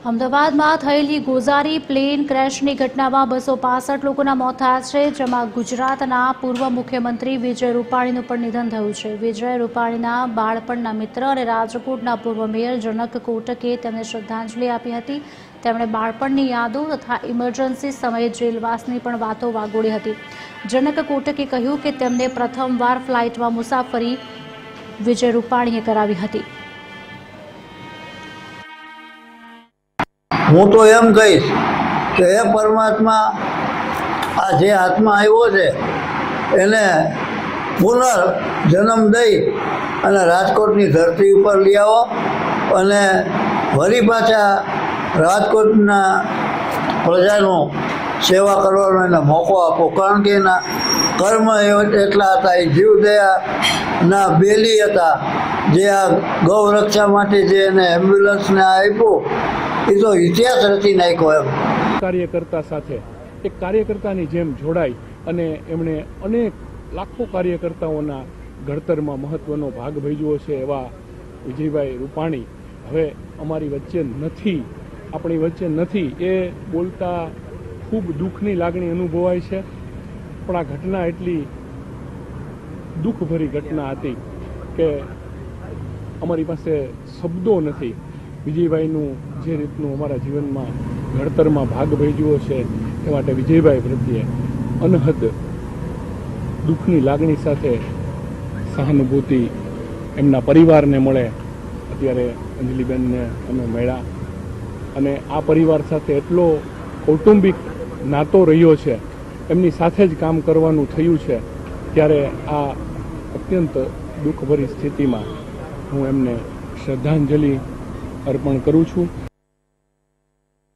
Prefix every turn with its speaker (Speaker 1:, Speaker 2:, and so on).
Speaker 1: અમદાવાદમાં થયેલી ગોઝારી પ્લેન ક્રેશની ઘટનામાં 265 લોકોના મોત થયા છે, જેમાં ગુજરાતના પૂર્વ મુખ્યમંત્રી વિજય રૂપાણીનું પણ નિધન થયું છે। વિજય રૂપાણીના બાળપણના મિત્ર અને રાજકોટના પૂર્વ મેયર જનક કોટકે તેમને શ્રદ્ધાંજલિ આપી હતી। તેમણે બાળપણની યાદો તથા ઇમરજન્સી સમયે જેલવાસની પણ વાતો વાગોળી હતી। જનક કોટકે કહ્યું કે તેમને પ્રથમવાર ફ્લાઇટમાં મુસાફરી વિજય રૂપાણીએ કરાવી હતી।
Speaker 2: હું તો એમ કહીશ કે હે પરમાત્મા, આ જે હાથમાં આવ્યો છે એને પુનર્જન્મ દઈ અને રાજકોટની ધરતી ઉપર લઈ આવો અને વળી પાછા રાજકોટના પ્રજાનો સેવા કરવાનો એને મોકો આપો, કારણ કે એના કર્મ એટલા હતા, એ જીવદયાના બેલી હતા, જે આ ગૌરક્ષા માટે જે એને એમ્બ્યુલન્સને આપ્યું એ તો ઇતિહાસ રચી નાખ્યો એમ।
Speaker 3: કાર્યકર્તા સાથે એક કાર્યકર્તાની જેમ જોડાઈ અને એમણે અનેક લાખો કાર્યકર્તાઓના ઘડતરમાં મહત્વનો ભાગ ભજવ્યો છે એવા વિજયભાઈ રૂપાણી હવે અમારી વચ્ચે નથી, આપણી વચ્ચે નથી। એ બોલતા ખૂબ દુઃખની લાગણી અનુભવાય છે, પણ આ ઘટના એટલી દુઃખભરી ઘટના હતી કે અમારી પાસે શબ્દો નથી। વિજયભાઈનું જે રીતનું અમારા જીવનમાં ઘડતરમાં ભાગ ભજવ્યો છે એ માટે વિજયભાઈ પ્રત્યે અનહદ દુઃખની લાગણી સાથે સહાનુભૂતિ એમના પરિવારને મળે। અત્યારે અંજલિબેનને અમે મળ્યા અને આ પરિવાર સાથે એટલો કૌટુંબિક નાતો રહ્યો છે, એમની સાથે જ કામ કરવાનું થયું છે, ત્યારે આ અત્યંત દુઃખભરી સ્થિતિમાં હું એમને શ્રદ્ધાંજલિ અર્પણ કરું છું।